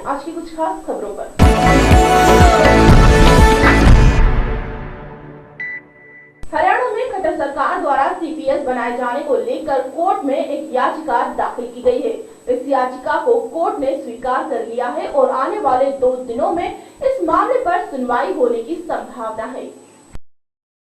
आज की कुछ खास खबरों पर। हरियाणा में खट्टर सरकार द्वारा सीपीएस बनाए जाने को लेकर कोर्ट में एक याचिका दाखिल की गई है। इस याचिका को कोर्ट ने स्वीकार कर लिया है और आने वाले 2 दिनों में इस मामले पर सुनवाई होने की संभावना है।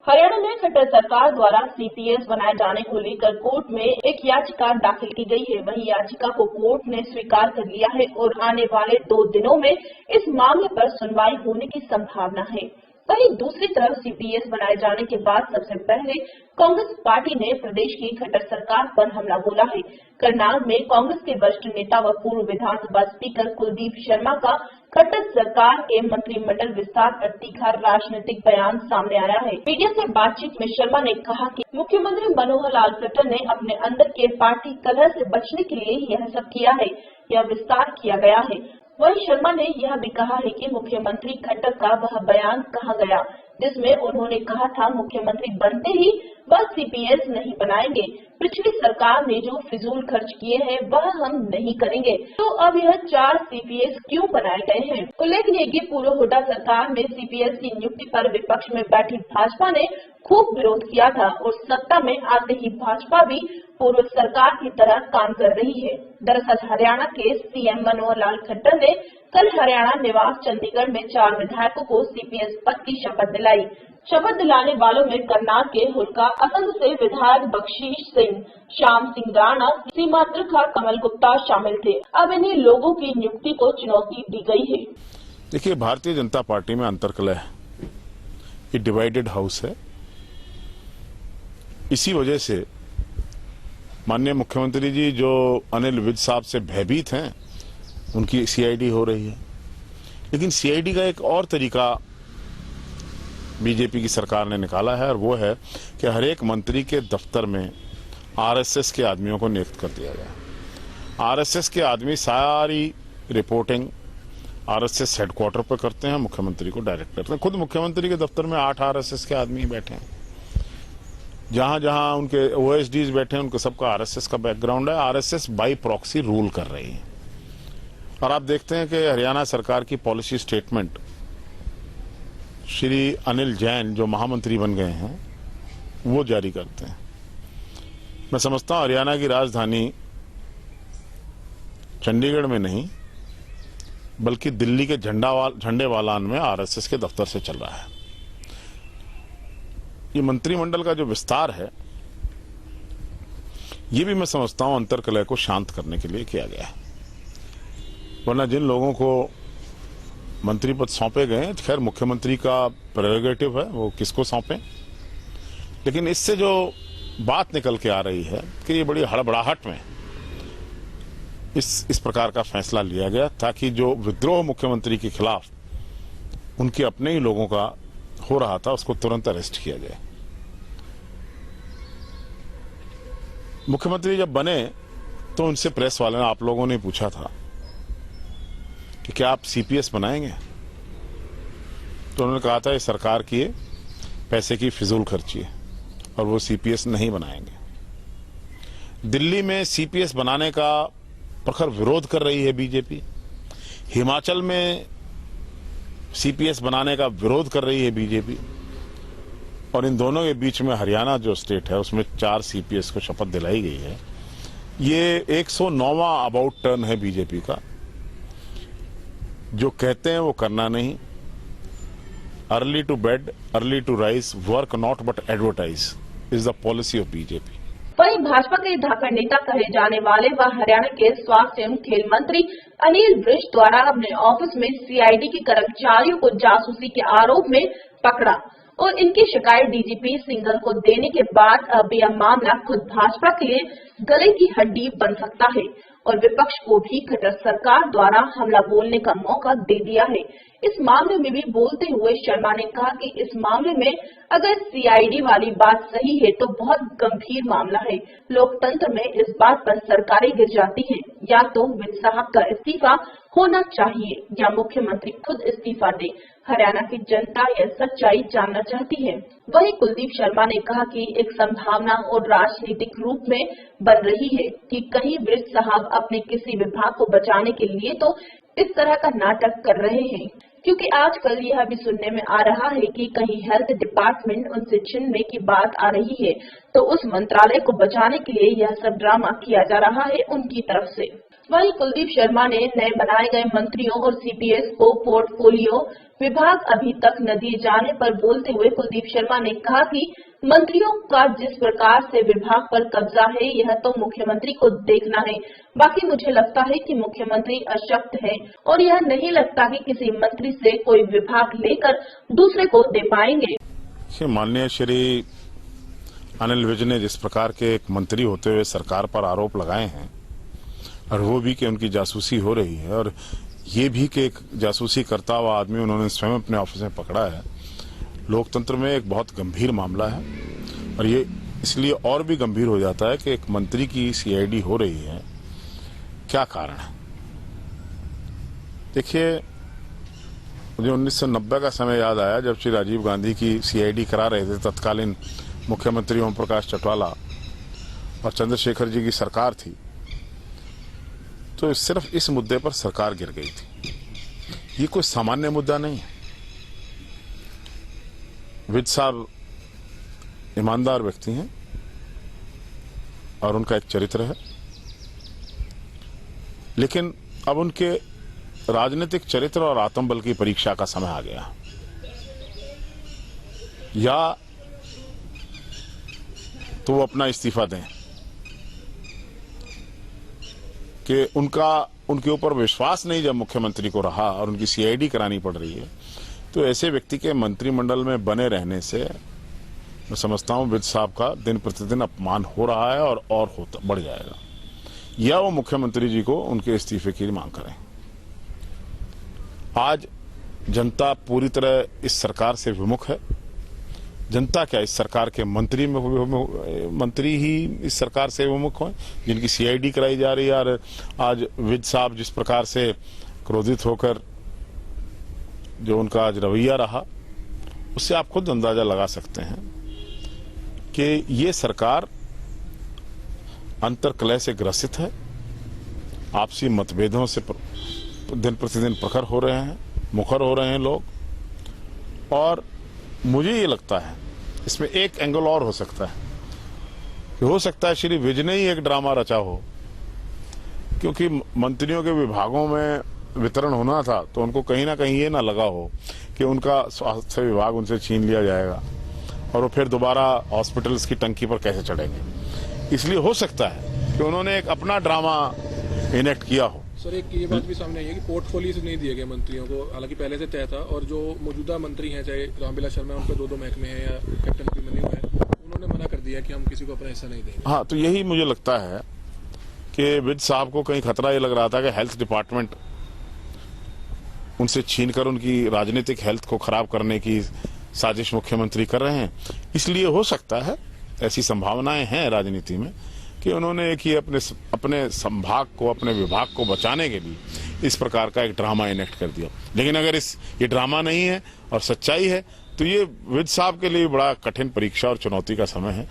हरियाणा में खट्टर सरकार द्वारा सीपीएस बनाए जाने को लेकर कोर्ट में एक याचिका दाखिल की गई है। वही याचिका को कोर्ट ने स्वीकार कर लिया है और आने वाले 2 दिनों में इस मामले पर सुनवाई होने की संभावना है। वहीं दूसरी तरफ सीपीएस बनाए जाने के बाद सबसे पहले कांग्रेस पार्टी ने प्रदेश की खट्टर सरकार पर हमला बोला है। करनाल में कांग्रेस के वरिष्ठ नेता व पूर्व विधानसभा स्पीकर कुलदीप शर्मा का खट्टर सरकार के मंत्रिमंडल विस्तार पर तीखा राजनीतिक बयान सामने आया है। मीडिया से बातचीत में शर्मा ने कहा कि मुख्यमंत्री मनोहर लाल खट्टर ने अपने अंदर के पार्टी कलह से बचने के लिए यह सब किया है, यह विस्तार किया गया है। वहीं शर्मा ने यह भी कहा है कि मुख्यमंत्री खट्टर का वह बयान कहाँ गया जिसमें उन्होंने कहा था मुख्यमंत्री बनते ही बस सीपीएस नहीं बनाएंगे, पिछली सरकार ने जो फिजूल खर्च किए हैं वह हम नहीं करेंगे, तो अब यह 4 सीपीएस क्यों बनाए गए हैं। उल्लेखनीय कि पूर्व हुड्डा सरकार में सीपीएस की नियुक्ति पर विपक्ष में बैठी भाजपा ने खूब विरोध किया था और सत्ता में आते ही भाजपा भी पूर्व सरकार की तरह काम कर रही है। दरअसल हरियाणा के सीएम मनोहर लाल खट्टर ने कल हरियाणा निवास चंडीगढ़ में 4 विधायकों को सीपीएस पद की शपथ दिलाई। शपथ दिलाने वालों में करनाल के हुड़का असंध से विधायक बख्शीश सिंह, श्याम सिंह राणा, सीमा त्रिखा, कमल गुप्ता शामिल थे। अब इन्हीं लोगों की नियुक्ति को चुनौती दी गई है। देखिए, भारतीय जनता पार्टी में अंतर्कलह है, ये डिवाइडेड हाउस है। इसी वजह से माननीय मुख्यमंत्री जी जो अनिल विज साहब से भयभीत हैं, उनकी सीआईडी हो रही है। लेकिन सीआईडी का एक और तरीका बीजेपी की सरकार ने निकाला है और वो है कि हर एक मंत्री के दफ्तर में आरएसएस के आदमियों को नियुक्त कर दिया गया। आरएसएस के आदमी सारी रिपोर्टिंग आरएसएस हेडक्वार्टर पर करते हैं, मुख्यमंत्री को डायरेक्ट करते हैं। खुद मुख्यमंत्री के दफ्तर में 8 आरएसएस के आदमी बैठे हैं। जहां जहां उनके ओएसडीज बैठे हैं, उनके सबका आरएसएस का बैकग्राउंड है। आरएसएस बाई प्रॉक्सी रूल कर रही है। और आप देखते हैं कि हरियाणा सरकार की पॉलिसी स्टेटमेंट श्री अनिल जैन जो महामंत्री बन गए हैं वो जारी करते हैं। मैं समझता हूं हरियाणा की राजधानी चंडीगढ़ में नहीं बल्कि दिल्ली के झंडेवालान में आरएसएस के दफ्तर से चल रहा है। ये मंत्रिमंडल का जो विस्तार है ये भी मैं समझता हूं अंतर्कलह को शांत करने के लिए किया गया है। वरना जिन लोगों को मंत्री पद सौंपे गए, खैर मुख्यमंत्री का प्रेरोगेटिव है वो किसको सौंपे, लेकिन इससे जो बात निकल के आ रही है कि ये बड़ी हड़बड़ाहट में इस प्रकार का फैसला लिया गया ताकि जो विद्रोह मुख्यमंत्री के खिलाफ उनके अपने ही लोगों का हो रहा था उसको तुरंत अरेस्ट किया जाए। मुख्यमंत्री जब बने तो उनसे प्रेस वाले ने, आप लोगों ने पूछा था कि क्या आप सीपीएस बनाएंगे, तो उन्होंने कहा था ये सरकार की पैसे की फिजूल खर्ची है और वो सीपीएस नहीं बनाएंगे। दिल्ली में सीपीएस बनाने का प्रखर विरोध कर रही है बीजेपी। हिमाचल में सीपीएस बनाने का विरोध कर रही है बीजेपी। और इन दोनों के बीच में हरियाणा जो स्टेट है उसमें 4 सीपीएस को शपथ दिलाई गई है। ये 109वां अबाउट टर्न है बीजेपी का। जो कहते हैं वो करना नहीं। Early to bed, early to rise, work not but advertise is the policy of BJP. वहीं भाजपा के धाकड़ नेता कहे जाने वाले व हरियाणा के स्वास्थ्य एवं खेल मंत्री अनिल विज द्वारा अपने ऑफिस में सीआईडी के कर्मचारियों को जासूसी के आरोप में पकड़ा और इनकी शिकायत डीजीपी सिंघल को देने के बाद अब यह मामला खुद भाजपा के लिए गले की हड्डी बन सकता है और विपक्ष को भी खट्टर सरकार द्वारा हमला बोलने का मौका दे दिया है। इस मामले में भी बोलते हुए शर्मा ने कहा कि इस मामले में अगर सीआईडी वाली बात सही है तो बहुत गंभीर मामला है। लोकतंत्र में इस बात पर सरकारें गिर जाती हैं। या तो विज साहब का इस्तीफा होना चाहिए या मुख्यमंत्री खुद इस्तीफा दे। हरियाणा की जनता यह सच्चाई जानना चाहती है। वहीं कुलदीप शर्मा ने कहा कि एक संभावना और राजनीतिक रूप में बन रही है कि कहीं विज साहब अपने किसी विभाग को बचाने के लिए तो इस तरह का नाटक कर रहे हैं, क्योंकि आजकल यह भी सुनने में आ रहा है कि कहीं हेल्थ डिपार्टमेंट उनसे छीनने की बात आ रही है, तो उस मंत्रालय को बचाने के लिए यह सब ड्रामा किया जा रहा है उनकी तरफ से। वहीं कुलदीप शर्मा ने नए बनाए गए मंत्रियों और सीपीएस को पोर्टफोलियो विभाग अभी तक न दिए जाने पर बोलते हुए कुलदीप शर्मा ने कहा कि मंत्रियों का जिस प्रकार से विभाग पर कब्जा है, यह तो मुख्यमंत्री को देखना है। बाकी मुझे लगता है कि मुख्यमंत्री अशक्त है और यह नहीं लगता कि किसी मंत्री से कोई विभाग लेकर दूसरे को दे पाएंगे। माननीय श्री अनिल विज ने जिस प्रकार के एक मंत्री होते हुए सरकार पर आरोप लगाए हैं, और वो भी कि उनकी जासूसी हो रही है, और ये भी कि एक जासूसी करता हुआ आदमी उन्होंने स्वयं अपने ऑफिस में पकड़ा है, लोकतंत्र में एक बहुत गंभीर मामला है। और ये इसलिए और भी गंभीर हो जाता है कि एक मंत्री की सीआईडी हो रही है, क्या कारण है। देखिए, मुझे 1990 का समय याद आया जब श्री राजीव गांधी की सीआईडी करा रहे थे तत्कालीन मुख्यमंत्री ओम प्रकाश चौटाला, और चंद्रशेखर जी की सरकार थी, तो सिर्फ इस मुद्दे पर सरकार गिर गई थी। ये कोई सामान्य मुद्दा नहीं है। विज साहब ईमानदार व्यक्ति हैं और उनका एक चरित्र है, लेकिन अब उनके राजनीतिक चरित्र और आत्मबल की परीक्षा का समय आ गया। या तो वो अपना इस्तीफा दें कि उनके ऊपर विश्वास नहीं जब मुख्यमंत्री को रहा और उनकी सीआईडी करानी पड़ रही है, तो ऐसे व्यक्ति के मंत्रिमंडल में बने रहने से मैं समझता हूं विज साहब का दिन प्रतिदिन अपमान हो रहा है और होता बढ़ जाएगा। या वो मुख्यमंत्री जी को उनके इस्तीफे की मांग करें। आज जनता पूरी तरह इस सरकार से विमुख है। जनता क्या, इस सरकार के मंत्री ही इस सरकार से विमुख हैं, जिनकी सीआईडी कराई जा रही है। और आज विज साहब जिस प्रकार से क्रोधित होकर जो उनका आज रवैया रहा, उससे आप खुद अंदाजा लगा सकते हैं कि ये सरकार अंतर्कलह से ग्रसित है। आपसी मतभेदों से दिन प्रतिदिन प्रखर हो रहे हैं, मुखर हो रहे हैं लोग। और मुझे ये लगता है इसमें एक एंगल और हो सकता है कि हो सकता है श्री विज ने ही एक ड्रामा रचा हो, क्योंकि मंत्रियों के विभागों में वितरण होना था, तो उनको कहीं ना कहीं ये ना लगा हो कि उनका स्वास्थ्य विभाग उनसे छीन लिया जाएगा और वो फिर दोबारा हॉस्पिटल्स की टंकी पर कैसे चढ़ेंगे। इसलिए हो सकता है कि उन्होंने एक अपना ड्रामा इनेक्ट किया हो। सर, एक ये बात भी सामने आई है कि पोर्टफोलियो नहीं दिए गए मंत्रियों को, हालांकि पहले से तय था, और जो मौजूदा मंत्री हैं, चाहे रामविलास शर्मा, उन पर दो महकमे हैं, या कैप्टन अभिमन्यु है, उन्होंने मना कर दिया कि हम किसी को अपना हिस्सा नहीं देंगे। हाँ, तो यही मुझे लगता है कि विज साहब को कहीं खतरा ये लग रहा था कि हेल्थ डिपार्टमेंट उनसे छीनकर उनकी राजनीतिक हेल्थ को खराब करने की साजिश मुख्यमंत्री कर रहे हैं। इसलिए हो सकता है, ऐसी संभावनाएं हैं राजनीति में, कि उन्होंने एक ही अपने संभाग को, अपने विभाग को बचाने के लिए इस प्रकार का एक ड्रामा इनेक्ट कर दिया। लेकिन अगर ये ड्रामा नहीं है और सच्चाई है, तो ये विज साहब के लिए बड़ा कठिन परीक्षा और चुनौती का समय है।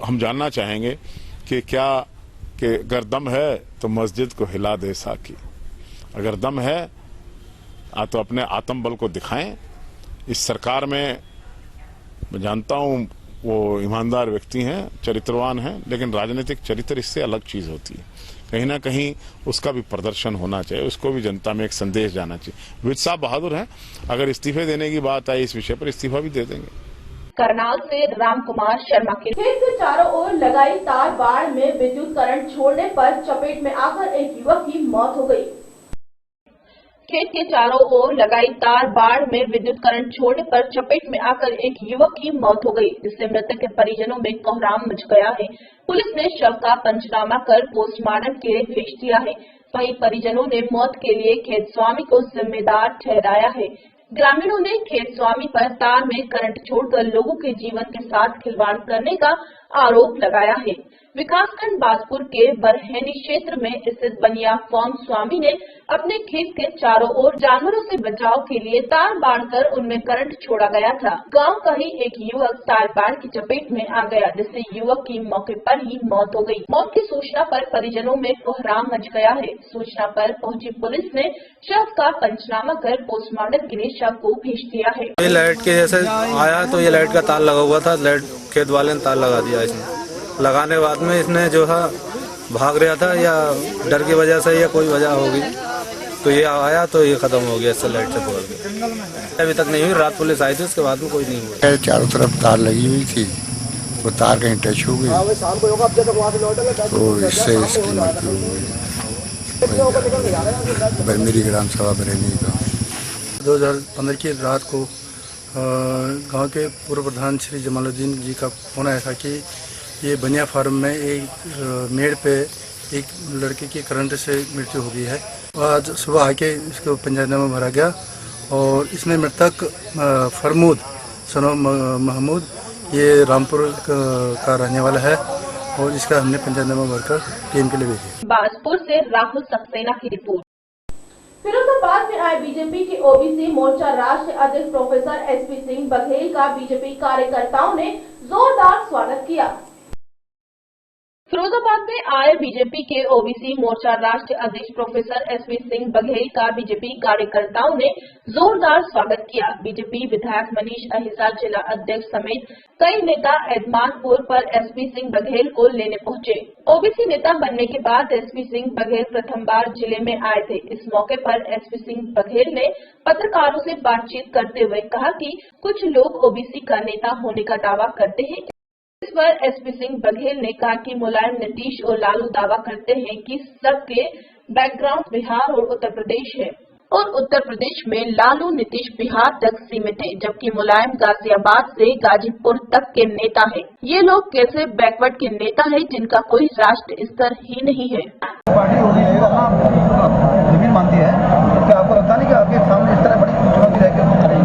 हम जानना चाहेंगे कि क्या कि अगर दम है तो मस्जिद को हिला दे साकी, अगर दम है तो अपने आत्मबल को दिखाएं। इस सरकार में मैं जानता हूं वो ईमानदार व्यक्ति हैं, चरित्रवान हैं, लेकिन राजनीतिक चरित्र इससे अलग चीज होती है। कहीं ना कहीं उसका भी प्रदर्शन होना चाहिए, उसको भी जनता में एक संदेश जाना चाहिए। विज साहब बहादुर हैं, अगर इस्तीफे देने की बात आई इस विषय पर, इस्तीफा भी दे देंगे। करनाल से राम कुमार शर्मा की। खेत के चारों ओर लगाई तार बाढ़ में विद्युत करंट छोड़ने पर चपेट में आकर एक युवक की मौत हो गई। खेत के चारों ओर लगाई तार बाढ़ में विद्युत करंट छोड़ने पर चपेट में आकर एक युवक की मौत हो गई, जिससे मृतक के परिजनों में कोहराम मच गया है। पुलिस ने शव का पंचनामा कर पोस्टमार्टम के लिए भेज दिया है। वहीं परिजनों ने मौत के लिए खेत स्वामी को जिम्मेदार ठहराया है। ग्रामीणों ने खेत स्वामी पर तार में करंट छोड़कर लोगों के जीवन के साथ खिलवाड़ करने का आरोप लगाया है। विकासखंड बाजपुर के बरहैनी क्षेत्र में स्थित बनिया फार्म स्वामी ने अपने खेत के चारों ओर जानवरों से बचाव के लिए तार बांधकर उनमें करंट छोड़ा गया था। गांव का ही एक युवक तार बाढ़ की चपेट में आ गया, जिससे युवक की मौके पर ही मौत हो गई। मौत की सूचना पर परिजनों में कोहराम मच गया है। सूचना पर पहुंची पुलिस ने शव का पंचनामा कर पोस्टमार्टम के लिए शव को भेज दिया है। ये लाइट के जैसे आया तो ये लाइट का तार लगा हुआ था, लाइट खेत वाले ने तार लगा दिया। इसने लगाने के बाद में इसने जो है भाग रहा था या डर की वजह से या कोई वजह होगी तो ये आया तो ये खत्म हो गया, इससे लाइट से पकड़ गया। अभी तक नहीं हुई, रात पुलिस आई थी उसके बाद में कोई नहीं हुआ। चारों तरफ तार लगी हुई थी, वो तार कहीं टच हो गई तो इससे इसकी मृत्यु हो गई। मेरी ग्राम सभा बरेली का 2015 की रात को गांव के पूर्व प्रधान श्री जमालुद्दीन जी का फोन आया था कि ये बनिया फार्म में एक मेड़ पे एक लड़के की करंट से मृत्यु हो गई है। आज सुबह आके इसको पंचनामा भरा गया और इसमें मृतक फरमूद सनो महमूद ये रामपुर का रहने वाला है और इसका हमने पंचनामा भरकर टीम के लिए भेजा। बाजपुर से राहुल सक्सेना की रिपोर्ट। फिरोजाबाद में आए बीजेपी के ओबीसी मोर्चा राष्ट्रीय अध्यक्ष प्रोफेसर एसपी सिंह बघेल का बीजेपी कार्यकर्ताओं ने जोरदार स्वागत किया। फिरोजाबाद में आए बीजेपी के ओबीसी मोर्चा राष्ट्रीय अध्यक्ष प्रोफेसर एसपी सिंह बघेल का बीजेपी कार्यकर्ताओं ने जोरदार स्वागत किया। बीजेपी विधायक मनीष अहिजा, जिला अध्यक्ष समेत कई नेता एतमानपुर पर एसपी सिंह बघेल को लेने पहुंचे। ओबीसी नेता बनने के बाद एसपी सिंह बघेल प्रथम बार जिले में आए थे। इस मौके पर एसपी सिंह बघेल ने पत्रकारों से बातचीत करते हुए कहा कि कुछ लोग ओबीसी का नेता होने का दावा करते हैं। इस पर एसपी सिंह बघेल ने कहा कि मुलायम, नीतीश और लालू दावा करते हैं कि सबके बैकग्राउंड बिहार और उत्तर प्रदेश है और उत्तर प्रदेश में लालू नीतीश बिहार तक सीमित है, जबकि मुलायम गाजियाबाद से गाजीपुर तक के नेता है। ये लोग कैसे बैकवर्ड के नेता है जिनका कोई राष्ट्र स्तर ही नहीं है। पार्टी होगी जमीन मानती है, क्या आपको लगता नहीं कि आपके सामने इस तरह बड़ी चुनौती रहेगी?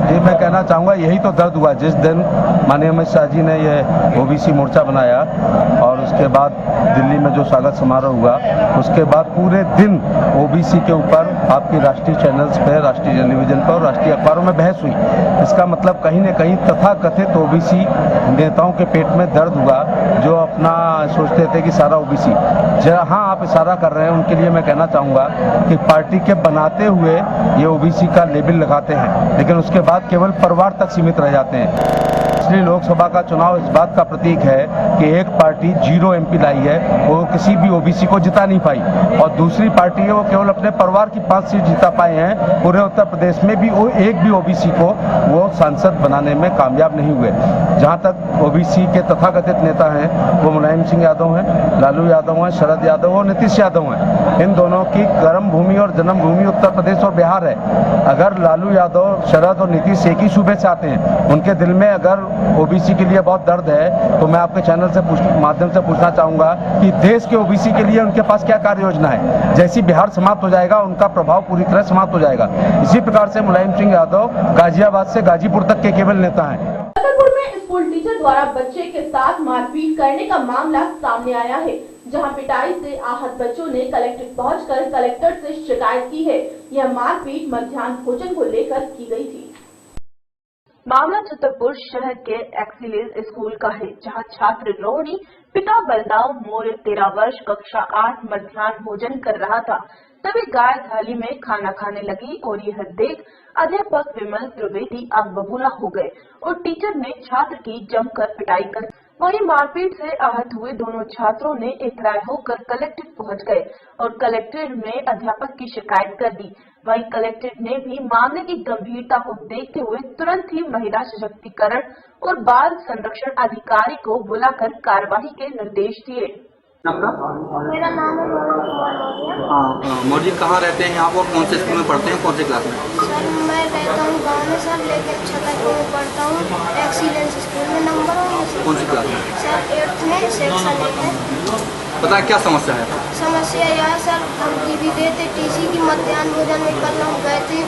जी, मैं कहना चाहूँगा यही तो दर्द हुआ जिस दिन माननीय अमित शाह जी ने ये ओबीसी मोर्चा बनाया और उसके बाद दिल्ली में जो स्वागत समारोह हुआ, उसके बाद पूरे दिन ओबीसी के ऊपर आपकी राष्ट्रीय चैनल्स पे, राष्ट्रीय टेलीविजन पर और राष्ट्रीय अखबारों में बहस हुई। इसका मतलब कहीं न कहीं तथाकथित ओबीसी नेताओं के पेट में दर्द हुआ जो अपना सोचते थे कि सारा ओबीसी। जहाँ आप इशारा कर रहे हैं उनके लिए मैं कहना चाहूँगा कि पार्टी के बनाते हुए ये ओबीसी का लेबल लगाते हैं, लेकिन उसके बाद केवल परिवार तक सीमित रह जाते हैं। इसलिए लोकसभा का चुनाव इस बात का प्रतीक है कि एक पार्टी 0 MP लाई है, वो किसी भी ओबीसी को जिता नहीं पाई, और दूसरी पार्टी है वो केवल अपने परिवार की 5 सीट जिता पाए हैं। पूरे उत्तर प्रदेश में भी वो एक भी ओबीसी को वो सांसद बनाने में कामयाब नहीं हुए। जहां तक ओबीसी के तथाकथित नेता हैं वो मुलायम सिंह यादव हैं, लालू यादव हैं, शरद यादव और नीतीश यादव हैं। इन दोनों की कर्म भूमि और जन्म भूमि उत्तर प्रदेश और बिहार है। अगर लालू यादव, शरद और नीतीश एक ही सूबे से आते हैं, उनके दिल में अगर ओबीसी के लिए बहुत दर्द है, तो मैं आपके चैनल से माध्यम से पूछना चाहूंगा कि देश के ओबीसी के लिए उनके पास क्या कार्य योजना है। जैसी बिहार समाप्त हो जाएगा उनका प्रभाव पूरी तरह समाप्त हो जाएगा। इसी प्रकार से मुलायम सिंह यादव गाजियाबाद से गाजीपुर तक के केवल नेता हैं। छतरपुर में स्कूल टीचर द्वारा बच्चे के साथ मारपीट करने का मामला सामने आया है, जहां पिटाई से आहत बच्चों ने कलेक्ट्रेट पहुंचकर कलेक्टर से शिकायत की है। यह मारपीट मध्याह्न भोजन को लेकर की गई थी। मामला छतरपुर शहर के एक्सीलेंस स्कूल का है, जहां छात्र रोहिणी पिता बलदाव मौर्य 13 वर्ष कक्षा 8 मध्याह्न भोजन कर रहा था। तभी गाय थाली में खाना खाने लगी और यह देख अध्यापक विमल त्रिवेदी आग बबूला हो गए और टीचर ने छात्र की जमकर पिटाई कर। वहीं मारपीट से आहत हुए दोनों छात्रों ने एकरार होकर कलेक्ट्रेट पहुंच गए और कलेक्ट्रेट में अध्यापक की शिकायत कर दी। वहीं कलेक्ट्रेट ने भी मामले की गंभीरता को देखते हुए तुरंत ही महिला सशक्तिकरण और बाल संरक्षण अधिकारी को बुलाकर कार्रवाई के निर्देश दिए। मेरा नाम है मौर्य। कहाँ रहते हैं यहाँ पर, कौन से स्कूल में पढ़ते हैं, कौन से क्लास में? सर मैं रहता हूँ गांव में सर, लेकिन छतरपुर में पढ़ता हूँ एक्सीलेंस स्कूल में। नंबर कौन सी क्लास में? सर 8th में, सेक्शन 8 में। पता है क्या समस्या है? समस्या यह है सर, हम भी देते टीसी की मध्याह्न भोजन में कल हम गए थे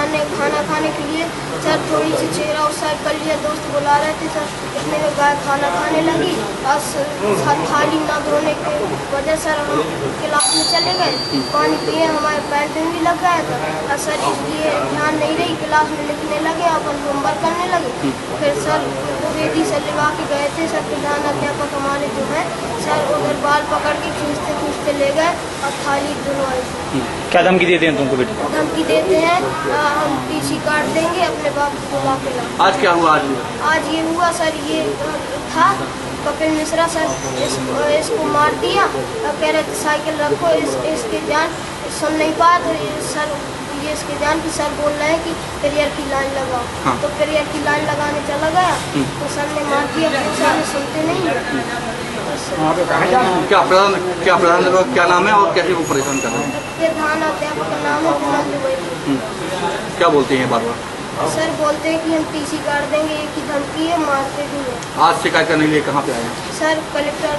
खाना खाने के लिए सर थोड़ी सी चेहरा उस साइड कर लिया, दोस्त बुला रहे थे सर, इतने में गाय खाना खाने लगी और थाली ना धोने की वजह सर हम क्लास में चले गए, पानी पिए, हमारे पैंट भी लग गया था और सर इसलिए ध्यान नहीं रही, क्लास में लिखने लगे, अपन होमवर्क करने लगे। फिर सर रेडी से लगा के गए थे सर, प्रधान अध्यापक हमारे जो है सर उधर बाल पकड़ के खींचते ले गए और थाली धुलवाई। क्या धमकी देते हैं तुमको बेटा? धमकी देते हैं हम टीसी काट देंगे, अपने बाप को बुला के लाओ। आज क्या हुआ? आज ये हुआ सर, ये था कपिल मिश्रा सर, इसको मार दिया और कह रहे थे साइकिल रखो, इसके जान सुन नहीं पाया तो सर ये इसके जान की सर बोल रहे हैं कि करियर की लाइन लगाओ। हाँ। तो करियर की लाइन लगाने चला गया तो सर ने मार दिया, सर ने सुनते नहीं। क्या प्रधान क्या नाम है और कैसे वो परेशान कर रहे हैं? प्रधान अध्यापक का नाम है पूनम दुबे। क्या बोलते हैं बार बार? सर बोलते हैं कि हम टीसी काट देंगे, एक ही धमकी है, मारते भी हैं। आज शिकायत करने के लिए कहाँ पे आए हैं? सर कलेक्टर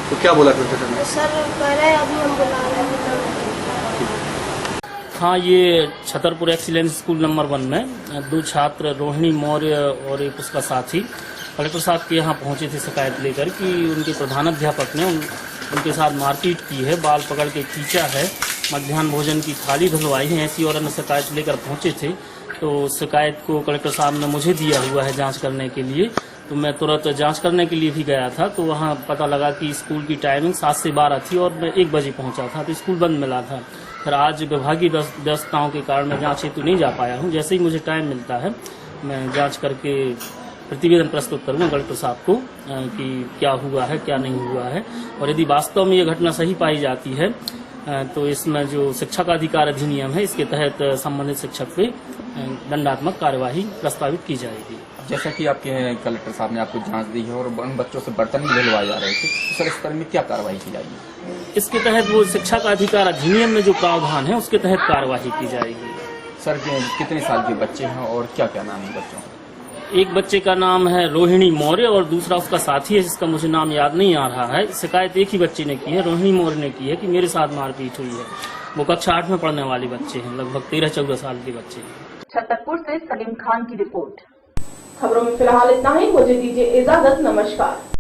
तो क्या बोला कलेक्टर ने? सर कह रहे हैं अभी हम बुला रहे हैं। हाँ, ये छतरपुर एक्सीलेंस स्कूल नंबर 1 में 2 छात्र रोहिणी मौर्य और एक उसका साथी कलेक्टर साहब के यहाँ पहुँचे थे शिकायत लेकर कि उनके प्रधानाध्यापक ने उनके साथ मारपीट की है, बाल पकड़ के खींचा है, मध्याह्न भोजन की थाली धुलवाई है, ऐसी और अन्य शिकायत लेकर पहुँचे थे। तो शिकायत को कलेक्टर साहब ने मुझे दिया हुआ है जांच करने के लिए, तो मैं तुरंत जांच करने के लिए भी गया था। तो वहाँ पता लगा कि स्कूल की टाइमिंग 7 से 12 थी और मैं 1 बजे पहुँचा था, तो स्कूल बंद मिला था। फिर आज विभागीय व्यस्तताओं के कारण मैं जांच हेतु नहीं जा पाया हूँ। जैसे ही मुझे टाइम मिलता है मैं जांच करके प्रतिवेदन प्रस्तुत करूँगा कलेक्टर साहब को कि क्या हुआ है, क्या नहीं हुआ है, और यदि वास्तव में ये घटना सही पाई जाती है तो इसमें जो शिक्षा का अधिकार अधिनियम है इसके तहत संबंधित शिक्षक पे दंडात्मक कार्यवाही प्रस्तावित की जाएगी। जैसा कि आपके कलेक्टर साहब ने आपको जांच दी है और उन बच्चों से बर्तन भी धुलवाए जा रहे थे, तो सर इस पर में क्या कार्रवाई की जाएगी? इसके तहत वो शिक्षा का अधिकार अधिनियम में जो प्रावधान है उसके तहत कार्यवाही की जाएगी। सर कितने साल के बच्चे हैं और क्या क्या नाम है बच्चों का? एक बच्चे का नाम है रोहिणी मौर्य और दूसरा उसका साथी है जिसका मुझे नाम याद नहीं आ रहा है। शिकायत एक ही बच्चे ने की है, रोहिणी मौर्य ने की है कि मेरे साथ मारपीट हुई है। वो कक्षा 8 में पढ़ने वाले बच्चे हैं, लगभग 13-14 साल के बच्चे हैं। छतरपुर से सलीम खान की रिपोर्ट। खबरों में फिलहाल इतना ही, मुझे दीजिए इजाजत, नमस्कार।